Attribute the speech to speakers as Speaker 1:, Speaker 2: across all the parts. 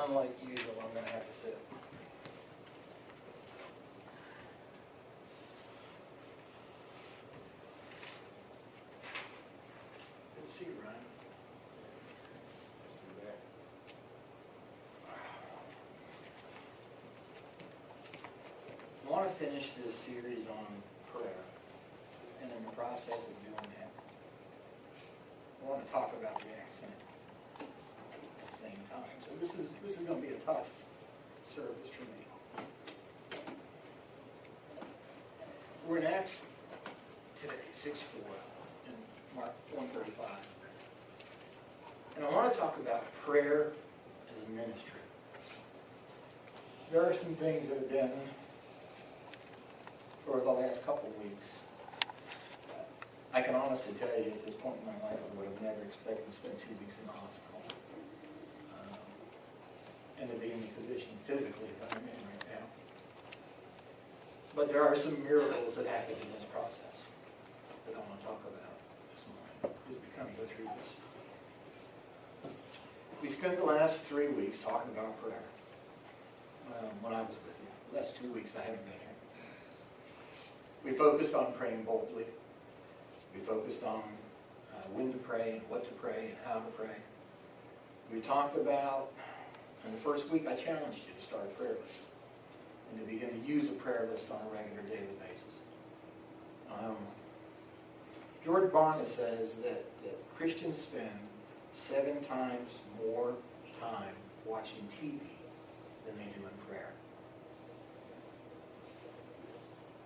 Speaker 1: unlike usual, I'm going to have to sit. Good to see you, Ryan. I want to finish this series on prayer, and in the process of doing that, I want to talk about the accent at the same time. So this is going to be a tough service for me. We're in Acts today, 6:4, and Mark 1:35. And I want to talk about prayer as a ministry. There are some things that have been over the last couple of weeks. I can honestly tell you at this point in my life, I would have never expected to spend 2 weeks in the hospital. And to be in the position physically that I'm in right now. But there are some miracles that happened in this process that I want to talk about this morning as we kind of go through this. We spent the last 3 weeks talking about prayer when I was with you. The last 2 weeks I haven't been here. We focused on praying boldly. We focused on when to pray and what to pray and how to pray. We talked about, in the first week I challenged you to start a prayer list and to begin to use a prayer list on a regular daily basis. George Barna says that Christians spend 7 times more time watching TV than they do in prayer.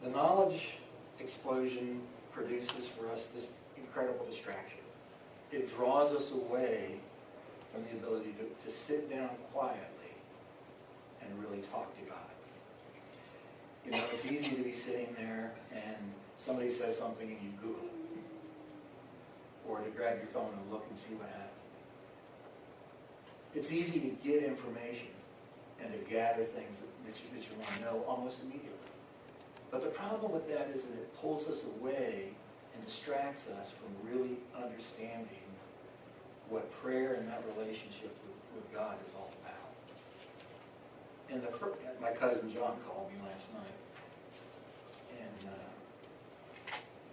Speaker 1: The knowledge explosion produces for us this incredible distraction. It draws us away from the ability to sit down quietly and really talk to God. You know, it's easy to be sitting there and somebody says something and you Google it. Or to grab your phone and look and see what happened. It's easy to get information and to gather things that you want to know almost immediately. But the problem with that is that it pulls us away and distracts us from really understanding what prayer and that relationship with God is all about. And my cousin John called me last night,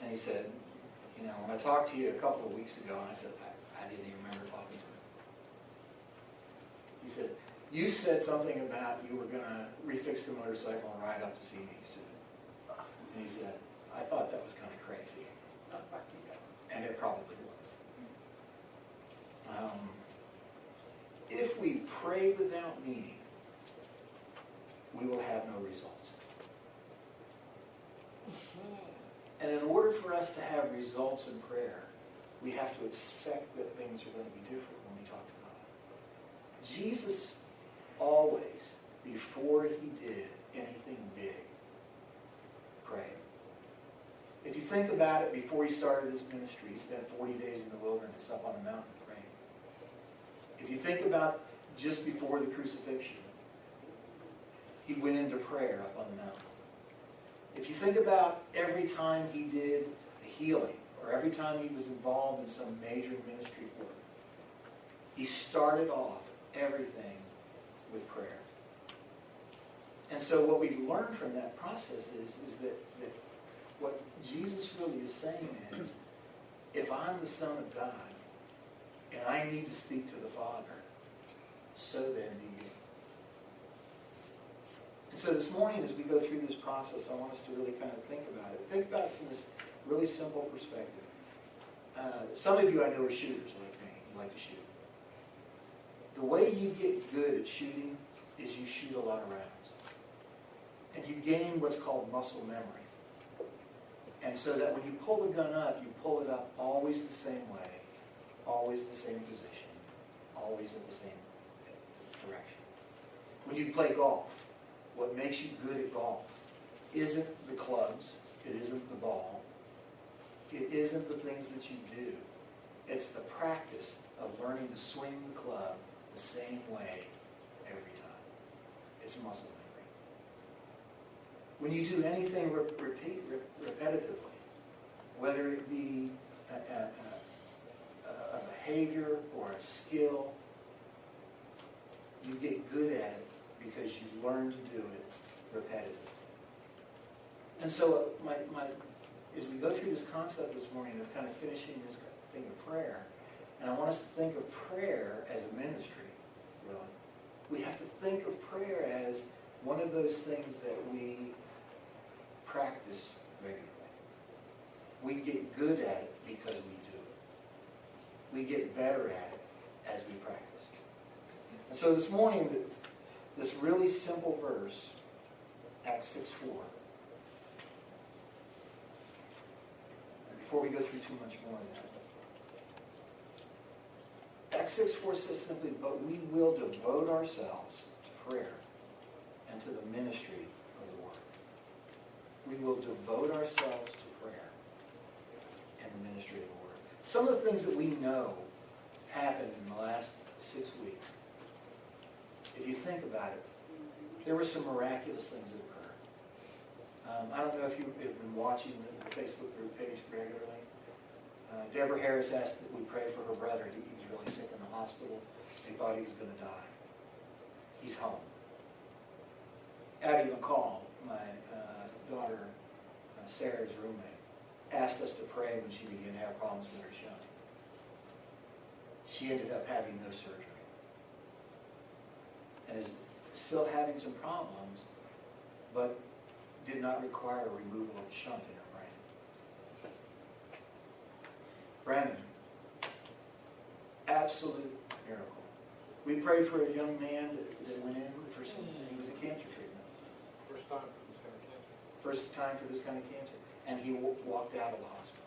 Speaker 1: and he said, you know, when I talked to you a couple of weeks ago, and I said, I didn't even remember talking to him. He said, you said something about you were going to refix the motorcycle and ride up to see me. And he said, I thought that was kind of crazy. And it probably was. If we pray without meaning, we will have no results. And in order for us to have results in prayer, we have to expect that things are going to be different when we talk to God. Jesus always, before he did anything big, prayed. If you think about it, before he started his ministry, he spent 40 days in the wilderness up on a mountain praying. If you think about just before the crucifixion, he went into prayer up on the mountain. If you think about every time he did a healing, or every time he was involved in some major ministry work, he started off everything with prayer. And so what we learn from that process is that what Jesus really is saying is, if I'm the Son of God, and I need to speak to the Father, so then do you. And so this morning, as we go through this process, I want us to really kind of think about it. Think about it from this really simple perspective. Some of you I know are shooters like me. You like to shoot. The way you get good at shooting is you shoot a lot of rounds. And you gain what's called muscle memory. And so that when you pull the gun up, you pull it up always the same way, always the same position, always in the same direction. When you play golf, what makes you good at golf isn't the clubs, it isn't the ball, it isn't the things that you do. It's the practice of learning to swing the club the same way every time. It's muscle memory. When you do anything repetitively, whether it be a behavior or a skill, You get good at it because you learn to do it repetitively. And so as we go through this concept this morning of kind of finishing this thing of prayer, and I want us to think of prayer as a ministry, really. We have to think of prayer as one of those things that we practice regularly. We get good at it because we do it. We get better at it as we practice. And so this morning, this really simple verse, Acts 6:4. Before we go through too much more of that. Acts 6:4 says simply, but we will devote ourselves to prayer and to the ministry of the word. We will devote ourselves to prayer and the ministry of the word. Some of the things that we know happened in the last 6 weeks, if you think about it, there were some miraculous things that occurred. I don't know if you've been watching the Facebook group page regularly. Deborah Harris asked that we pray for her brother. He was really sick in the hospital. They thought he was going to die. He's home. Abby McCall, my daughter Sarah's roommate, asked us to pray when she began to have problems with her shunt. She ended up having no surgery and is still having some problems, but did not require a removal of the shunt in her brain. Brandon, absolute miracle. We prayed for a young man that went in for some, he was a cancer treatment. First time for this kind of cancer. And he walked out of the hospital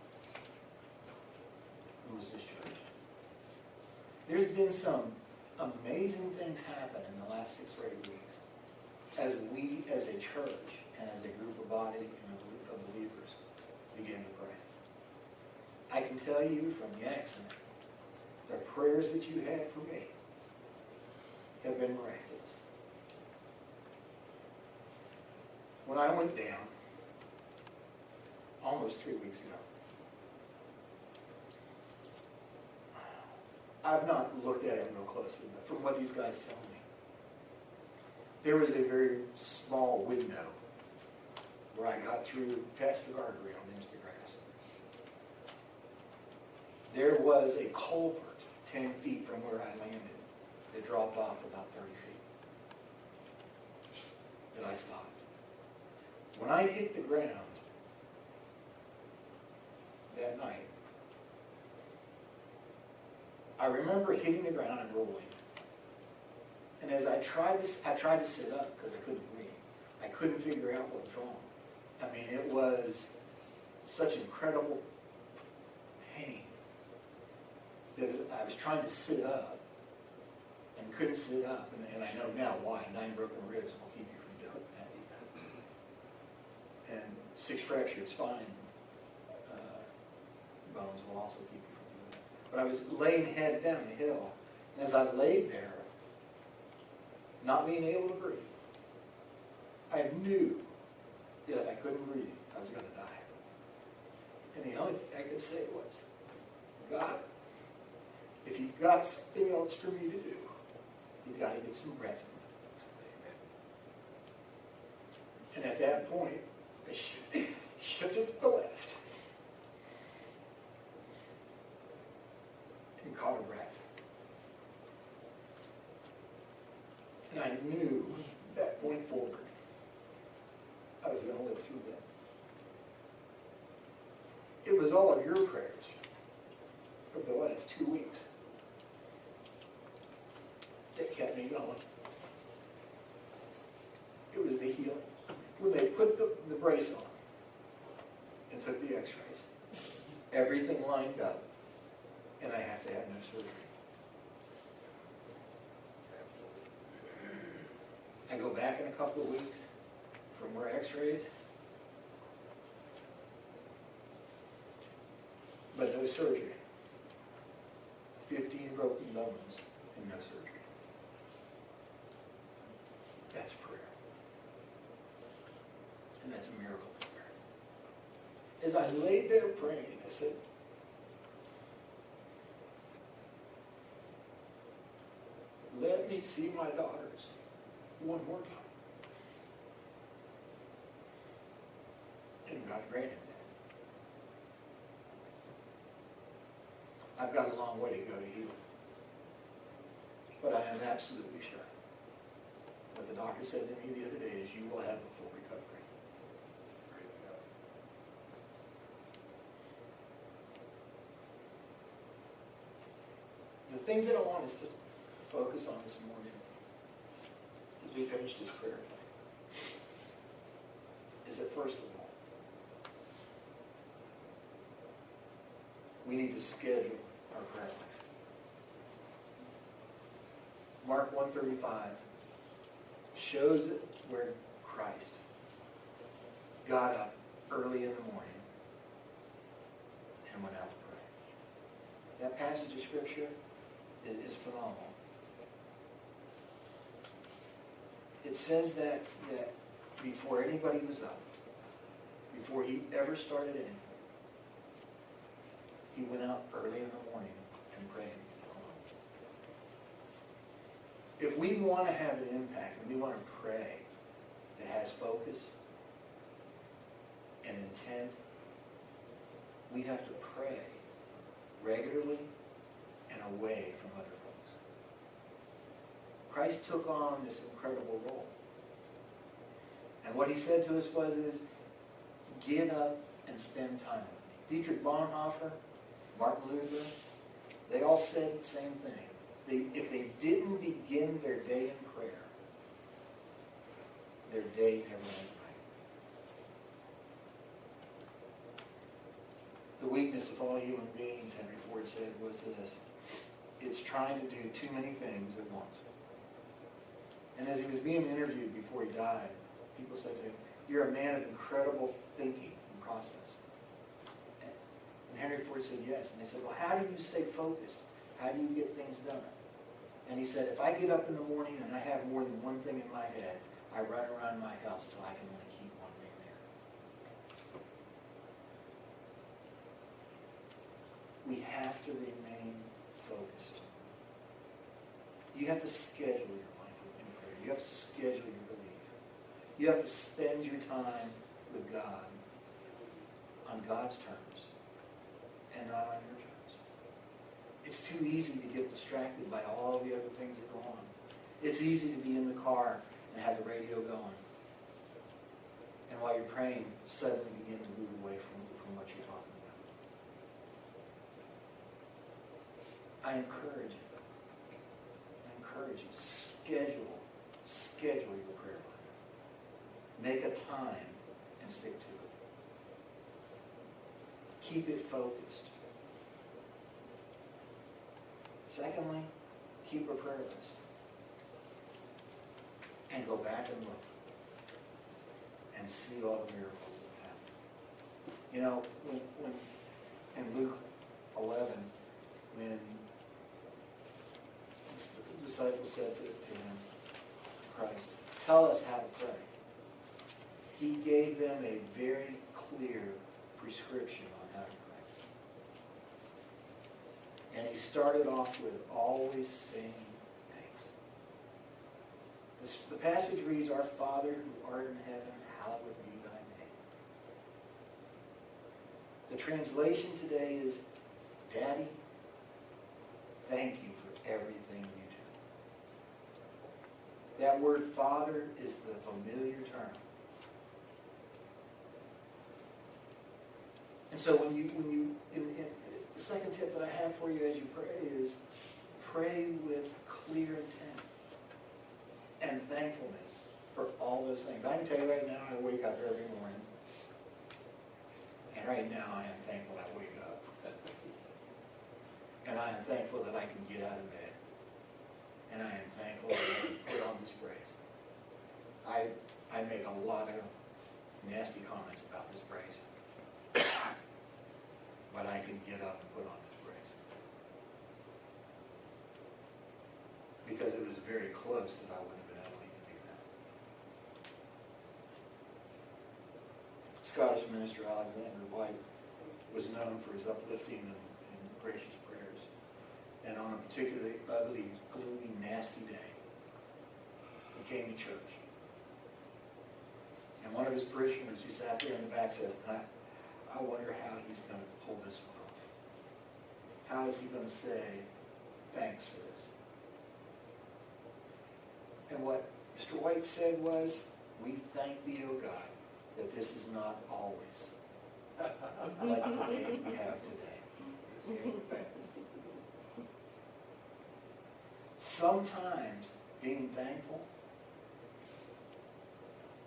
Speaker 1: and was discharged. There's been some amazing things happen in the last 6 or 8 weeks as we, as a church and as a group of body and of believers, begin to pray. I can tell you from the accident, the prayers that you had for me have been miraculous. When I went down, almost 3 weeks ago, I've not looked at it real closely, but from what these guys tell me, there was a very small window where I got through past the guardrail and into the grass. There was a culvert 10 feet from where I landed that dropped off about 30 feet. That I stopped. When I hit the ground that night, I remember hitting the ground and rolling. And as I tried to sit up because I couldn't breathe. I couldn't figure out what was wrong. I mean, it was such incredible pain that I was trying to sit up and couldn't sit up. And I know now why. 9 broken ribs will keep you from doing that. And 6 fractured spine bones will also keep you from doing that. But I was laying head down the hill. And as I laid there, not being able to breathe, I knew that if I couldn't breathe, I was going to die. And the only thing I could say was, God, if you've got something else for me to do, you've got to get some breath in me. And at that point, I shifted to the left and caught a breath. And I knew that point forward, I was going to live through that. It was all of your prayers over the last 2 weeks that kept me going. It was the healing. When they put the brace on and took the x-rays, everything lined up, and I have to have no surgery. I go back in a couple of weeks for more x-rays, but no surgery. 15 broken bones and no surgery. That's prayer. And that's a miracle of prayer. As I laid there praying, I said, let me see my daughters one more time. And God granted that. I've got a long way to go to heal. But I am absolutely sure. What the doctor said to me the other day is you will have a full recovery.
Speaker 2: Praise God.
Speaker 1: The things that I want us to focus on this morning as we finish this prayer is that first of all, we need to schedule our prayer life. Mark 1:35 shows it where Christ got up early in the morning and went out to pray. That passage of Scripture is phenomenal. It says that before anybody was up, before he ever started anything, he went out early in the morning and prayed. If we want to have an impact, and we want to pray that has focus and intent, we have to pray regularly and away from other folks. Christ took on this incredible role. And what he said to us is, get up and spend time with me. Dietrich Bonhoeffer, Martin Luther, they all said the same thing. If they didn't begin their day in prayer, their day never went right. The weakness of all human beings, Henry Ford said, was this: it's trying to do too many things at once. And as he was being interviewed before he died, people said to him, you're a man of incredible thinking and process. And Henry Ford said yes. And they said, well, how do you stay focused? How do you get things done? And he said, if I get up in the morning and I have more than one thing in my head, I run around my house till I can only keep one thing there. We have to remain focused. You have to schedule your life in prayer. You have to schedule your belief. You have to spend your time with God on God's terms and not on your terms. It's too easy to get distracted by all the other things that go on. It's easy to be in the car and have the radio going. And while you're praying, suddenly begin to move away from what you're talking about. I encourage you. Schedule your prayer life. Make a time and stick to it. Keep it focused. Secondly, keep a prayer list. And go back and look. And see all the miracles that have happened. You know, when in Luke 11, when the disciples said to him, Christ, tell us how to pray. He gave them a very clear prescription on how to pray. And he started off with always saying thanks. The passage reads, Our Father who art in heaven, hallowed be thy name. The translation today is, Daddy, thank you for everything you do. That word Father is the familiar term. And so the second tip that I have for you as you pray is pray with clear intent and thankfulness for all those things. I can tell you right now, I wake up every morning, and right now I am thankful I wake up. And I am thankful that I can get out of bed. And I am thankful that I can put on this brace. I make a lot of nasty comments about this brace. But I can get up and put on this brace. Because it was very close that I wouldn't have been able to even do that. Scottish minister Alexander White was known for his uplifting and gracious prayers. And on a particularly ugly, gloomy, nasty day, came to church. And one of his parishioners who sat there in the back said, I wonder how he's going to pull this one off. How is he going to say thanks for this? And what Mr. White said was, we thank thee, O God, that this is not always like the day we have today. Sometimes being thankful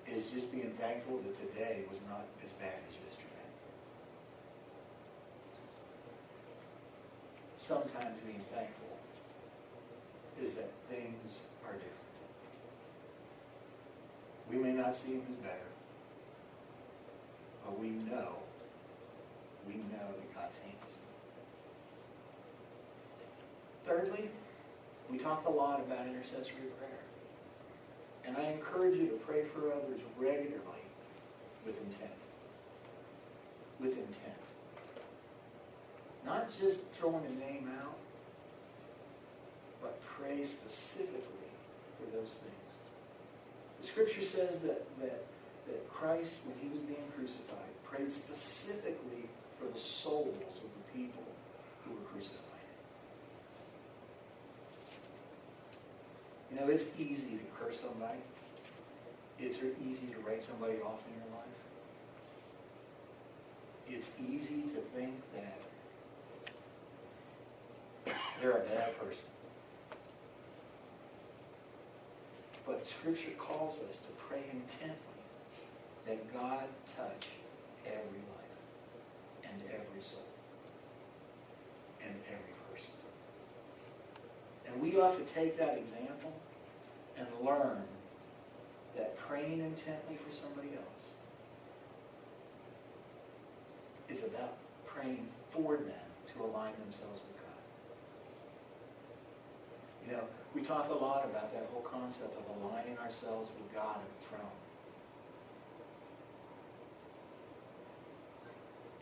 Speaker 1: is just being thankful that today was not as bad as yesterday. Sometimes being thankful is that things are different. We may not see them as better, but we know that God's hands. Thirdly, we talked a lot about intercessory prayer. And I encourage you to pray for others regularly with intent. With intent. Not just throwing a name out, but pray specifically for those things. The scripture says that Christ, when he was being crucified, prayed specifically for the souls of the people who were crucified. You know, it's easy to curse somebody. It's easy to write somebody off in your life. It's easy to think that they're a bad person. But Scripture calls us to pray intently that God touch every life and every soul and every person. And we ought to take that example and learn that praying intently for somebody else is about praying for them to align themselves with God. You know, we talk a lot about that whole concept of aligning ourselves with God at the throne.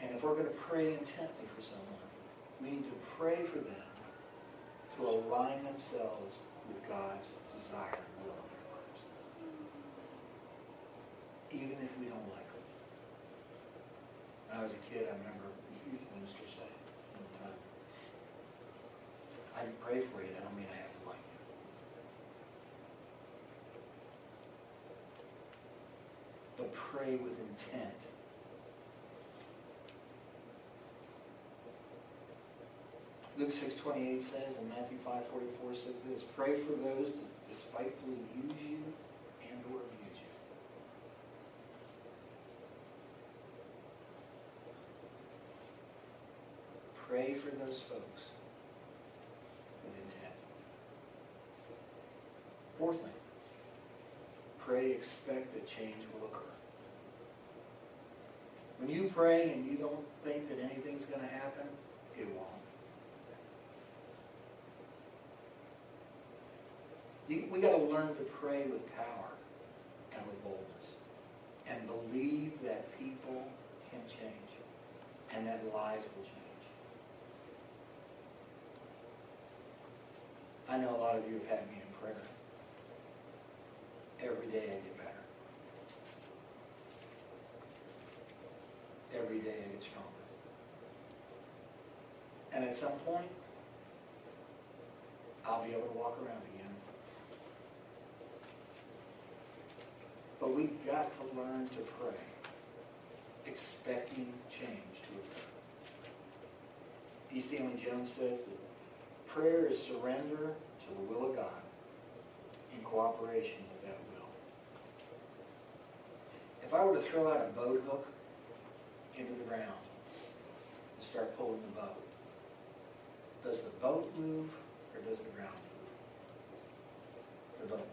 Speaker 1: And if we're going to pray intently for someone, we need to pray for them to align themselves with God's desire and will in their lives. Even if we don't like them. When I was a kid, I remember the youth minister saying one time, I can pray for you, that don't mean I have to like you. But pray with intent. Luke 6:28 says, and Matthew 5:44 says this, pray for those that despitefully use you and or abuse you. Pray for those folks with intent. Fourthly, pray, expect that change will occur. When you pray and you don't think that anything's going to happen, it won't. We got to learn to pray with power and with boldness and believe that people can change and that lives will change. I know a lot of you have had me in prayer. Every day I get better. Every day I get stronger. And at some point, I'll be able to walk around again. But we've got to learn to pray, expecting change to occur. E. Stanley Jones says that prayer is surrender to the will of God in cooperation with that will. If I were to throw out a boat hook into the ground and start pulling the boat, does the boat move or does the ground move? The boat moves.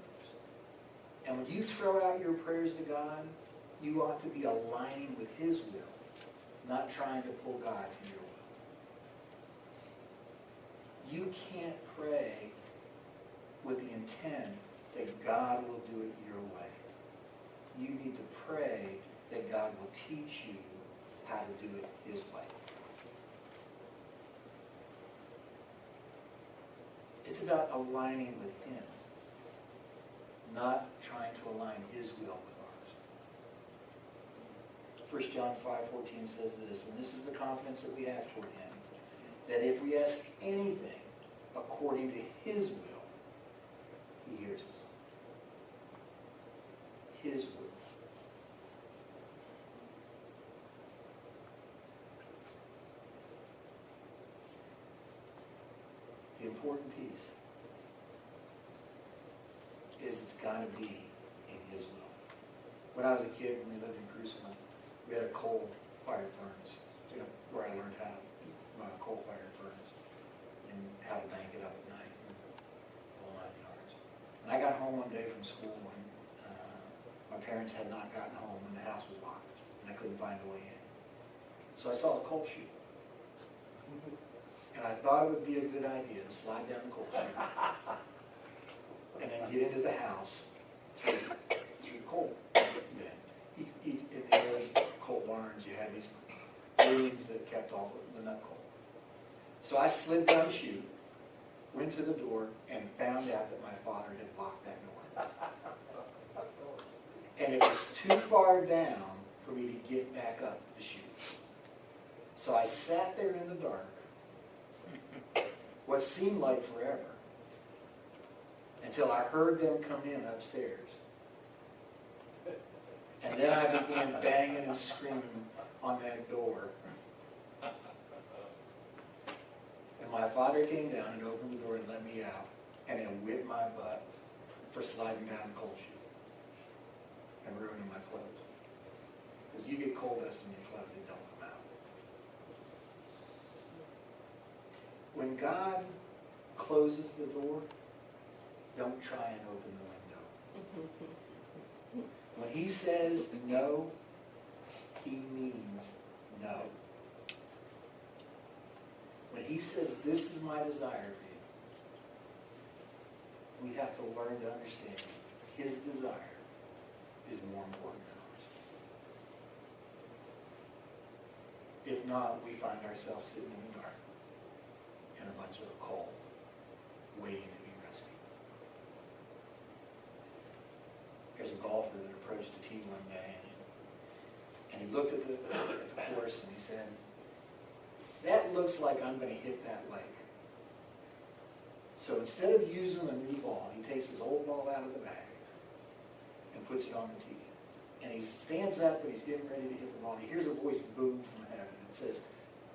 Speaker 1: And when you throw out your prayers to God, you ought to be aligning with His will, not trying to pull God to your will. You can't pray with the intent that God will do it your way. You need to pray that God will teach you how to do it His way. It's about aligning with Him, not trying to align His will with ours. 1 John 5:14 says this, and this is the confidence that we have toward Him, that if we ask anything according to His will, He hears us. His will. The important piece is it's got to be in His will. When I was a kid, when we lived in Crusoe, we had a coal-fired furnace, where I learned how to run a coal-fired furnace and how to bank it up at night and the whole 9 yards. And I got home one day from school and my parents had not gotten home and the house was locked and I couldn't find a way in. So I saw a coal chute. And I thought it would be a good idea to slide down the coal chute and then get into the house through the coal bin. In the early coal barns, you had these rooms that kept all the nut coal. So I slid down the chute, went to the door, and found out that my father had locked that door. And it was too far down for me to get back up the chute. So I sat there in the dark, what seemed like forever, until I heard them come in upstairs. And then I began banging and screaming on that door. And my father came down and opened the door and let me out, and then whipped my butt for sliding down the coal chute and ruining my clothes. Because you get coal dust in your clothes, it don't come out. When God closes the door, don't try and open the window. When He says no, He means no. When He says, this is my desire for you, we have to learn to understand His desire is more important than ours. If not, we find ourselves sitting in the dark in a bunch of coal, waiting to be rescued. There's a golfer that approached the tee one day, and he looked at the course and he said, that looks like I'm going to hit that lake. So instead of using a new ball, he takes his old ball out of the bag and puts it on the tee. And he stands up and he's getting ready to hit the ball. He hears a voice boom from heaven. It says,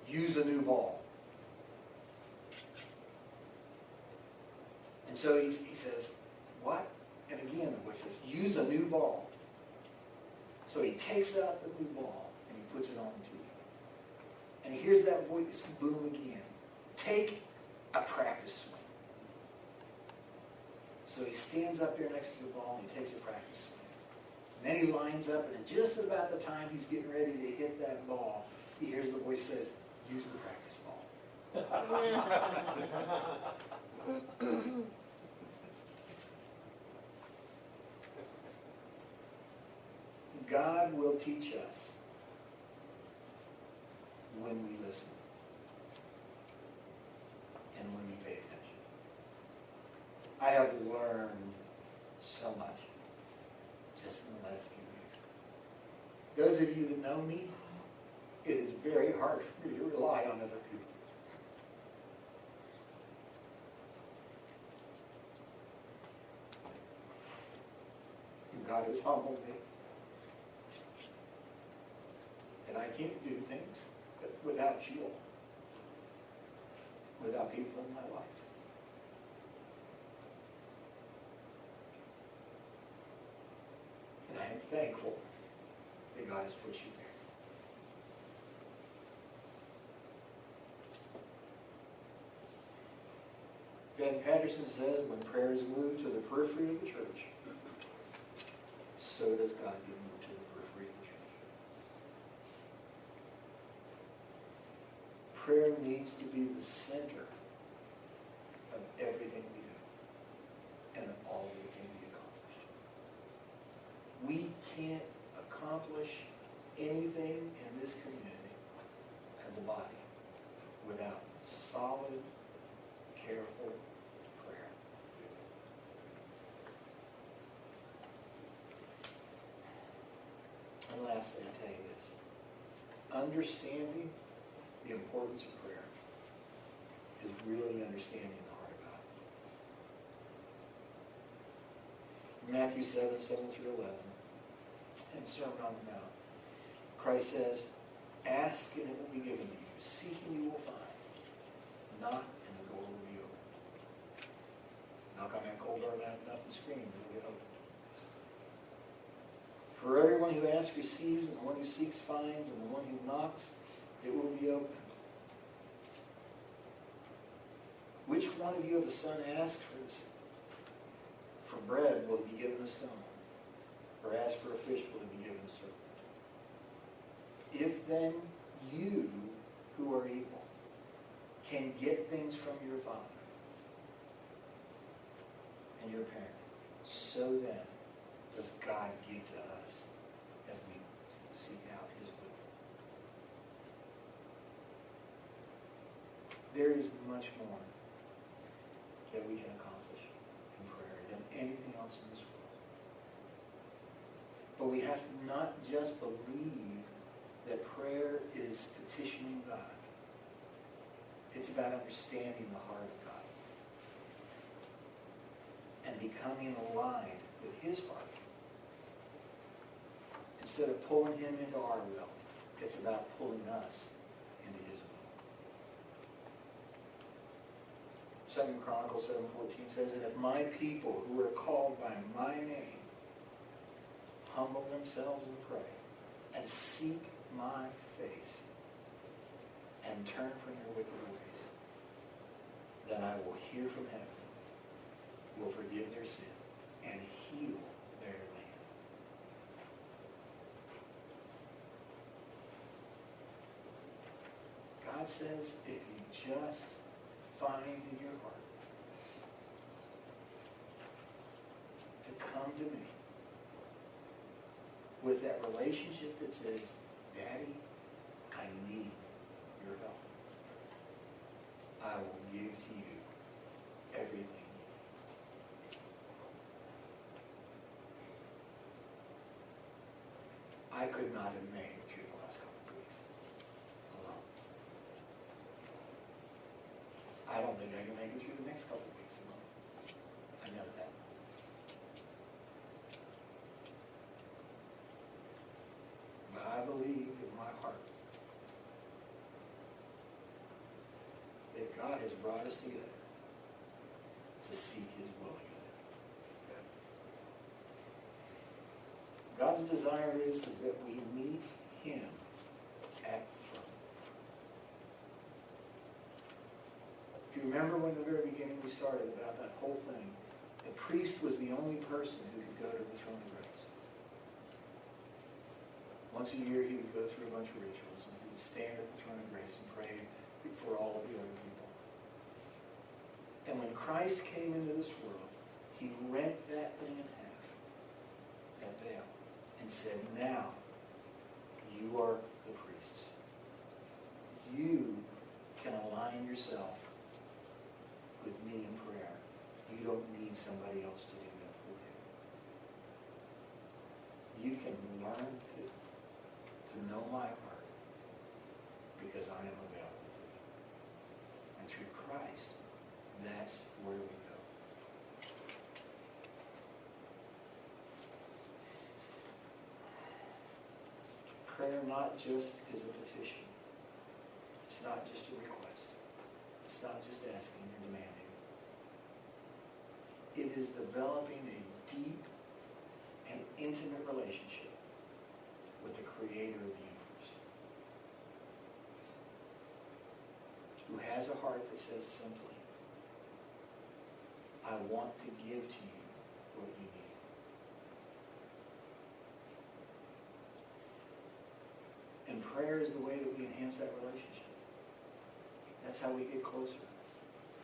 Speaker 1: use a new ball. And so he says, what? And again the voice says, use a new ball. So he takes out the new ball and he puts it on the tee. And he hears that voice boom again. Take a practice swing. So he stands up there next to the ball and he takes a practice swing. And then he lines up, and just about the time he's getting ready to hit that ball, he hears the voice says, use the practice ball. God will teach us when we listen and when we pay attention. I have learned so much just in the last few weeks. Those of you that know me, it is very hard for me to rely on other people. God has humbled me. And I can't do things without you all, without people in my life. And I am thankful that God has put you there. Ben Patterson says, when prayer is moved to the periphery of the church, so does God get moved to the periphery of the church. Prayer needs to be the center of everything we do and of all that can be accomplished. We can't accomplish anything in this community as a body without solid, careful prayer. lastly, I tell you this. Understanding the importance of prayer is really understanding the heart of God. Matthew 7, 7 through 11, in the Sermon on the Mount, Christ says, ask and it will be given to you. Seek and you will find. Knock and the door will be opened. Knock on that cold door loud enough and scream, it will get opened. For everyone who asks receives, and the one who seeks finds, and the one who knocks, it will be opened. Which one of you, if a son asks for bread, will he be given a stone? Or ask for a fish, will he be given a serpent? If then you, who are evil, can get things from your father and your parent, so then does God give to us as we seek out his will. There is much more that we can accomplish in prayer than anything else in this world. But we have to not just believe that prayer is petitioning God. It's about understanding the heart of God and becoming aligned with his heart. Instead of pulling him into our will, it's about pulling us into his will. 2 Chronicles 7:14 says that if my people who are called by my name humble themselves and pray and seek my face and turn from their wicked ways, then I will hear from heaven, will forgive their sin, and heal their land. God says if you just find in your heart to come to me with that relationship that says, Daddy, I need your help. I will give to you everything. I could not have made it through the last couple of weeks alone. I don't think I can make it through the next couple of weeks alone. I know that. But I believe in my heart that God has brought us together to seek his will together. God's desire is that we meet him at the throne. If you remember when in the very beginning we started about that whole thing, the priest was the only person who could go to the throne of grace. Once a year he would go through a bunch of rituals and he would stand at the throne of grace and pray for all of the other people. And when Christ came into this world, he rent that thing in half, that veil, and said, now you are the priests. You can align yourself with me in prayer. You don't need somebody else to do that for you. You can learn to know my heart because I am available to you. And through Christ, that's where we go. Prayer not just is a petition. It's not just a request. It's not just asking or demanding. It is developing a deep and intimate relationship with the Creator of the universe, who has a heart that says simply, I want to give to you what you need. And prayer is the way that we enhance that relationship. That's how we get closer.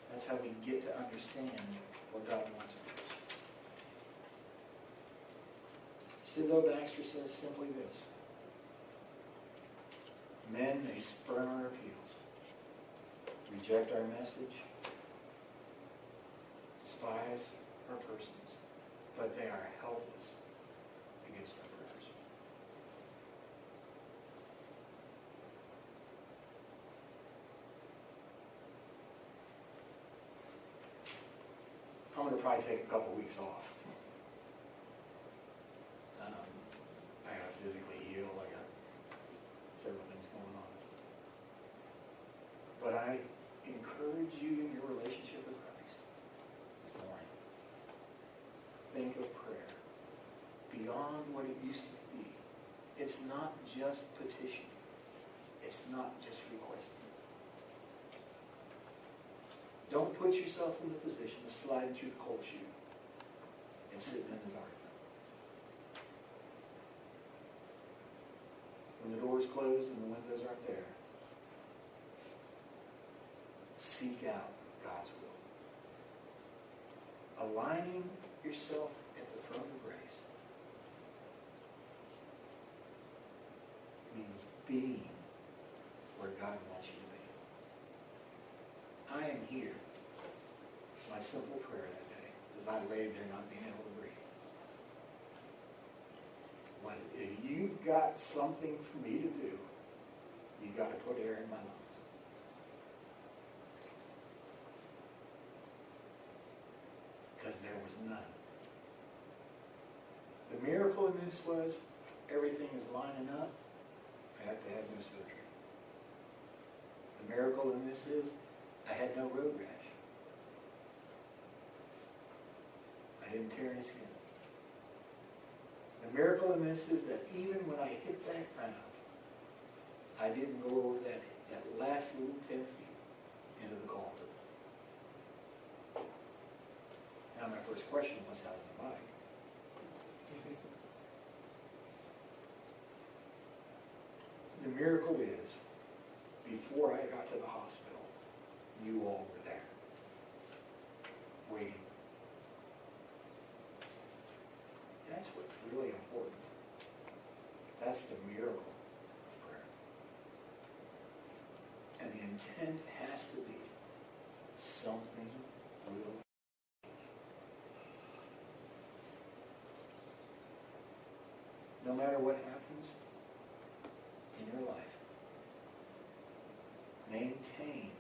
Speaker 1: That's how we get to understand what God wants of us. Sidlow Baxter says simply this: men may spurn our appeals, reject our message, despise our persons, but they are helpless against our prayers. I'm going to probably take a couple weeks off. I got to physically heal. I got several things going on. But I encourage you in your relationship with Christ this morning. Think of prayer beyond what it used to be. It's not just petitioning. It's not just requesting. Don't put yourself in the position of sliding through the coal chute and sitting in the dark. When the doors close and the windows aren't there, seek out God's will. Aligning yourself at the throne of grace means being where God wants you to be. I am here. My simple prayer that day, as I laid there not being able to breathe, was, if you've got something for me to do, you've got to put air in my lungs. Because there was none. The miracle in this was everything is lining up. I have to have no surgery. The miracle in this is I had no road rash. I didn't tear any skin. The miracle in this is that even when I hit that ground, I didn't go over that last little 10 feet into the culvert. Now my first question was, how's the bike? The miracle is, before I got to the hospital, you all were there, waiting. That's what's really important. That's the miracle of prayer. And the intent has to be something will. No matter what happens in your life, maintain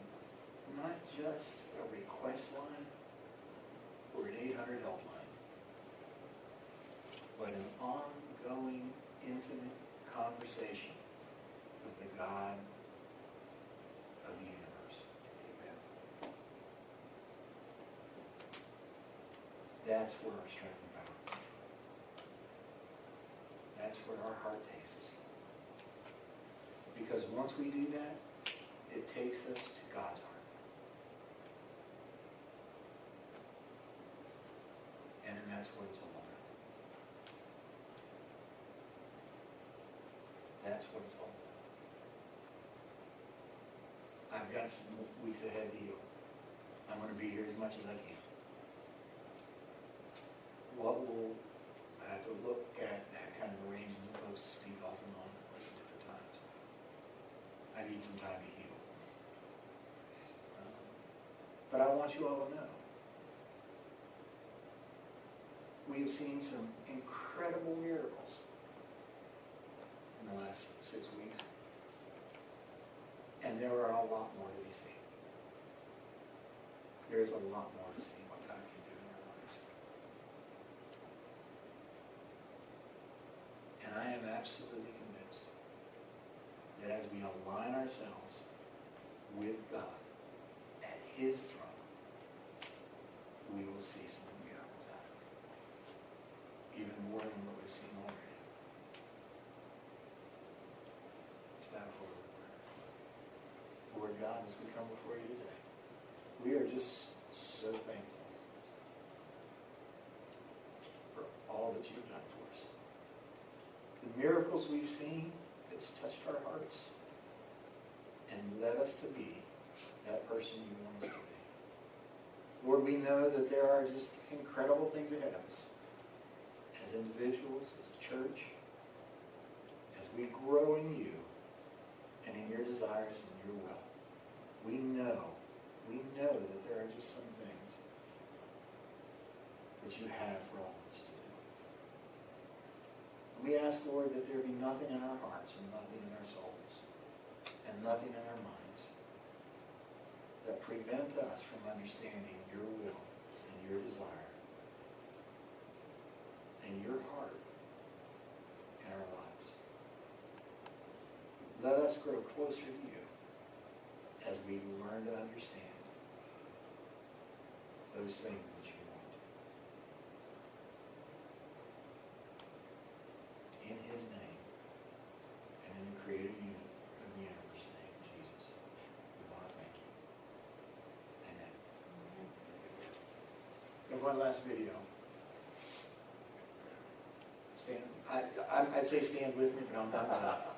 Speaker 1: not just a request line or an 800 helpline, but an ongoing, intimate conversation with the God of the universe. Amen. That's where our strength and power comes from. That's where our heart takes us. Because once we do that, it takes us to God's heart. And then that's what it's all about. That's what it's all about. I've got some weeks ahead to heal. I'm going to be here as much as I can. What will I have to look at kind of arranging the folks to speak off and on at different times. I need some time to heal. But I want you all to know, we have seen some incredible miracles in the last 6 weeks. And there are a lot more to be seen. There's a lot more to see what God can do in our lives. And I am absolutely convinced that as we align ourselves with God at His throne, we will see some miracles happen. Even more than what we've seen already. Let's bow forward in prayer. Lord God, as we come before you today, we are just so thankful for all that you've done for us. The miracles we've seen, it's touched our hearts and led us to be that person you want us to be. Lord, we know that there are just incredible things ahead of us as individuals, as a church, as we grow in you and in your desires and your will. We know that there are just some things that you have for all of us to do. And we ask, Lord, that there be nothing in our hearts and nothing in our souls and nothing in our minds that prevent us from understanding your will and your desire and your heart in our lives. Let us grow closer to you as we learn to understand those things that you want. In his name, and in the creator of the universe name, Jesus, we want to thank you. Amen. And one last video. Stand. I'd say stand with me, but I'm not.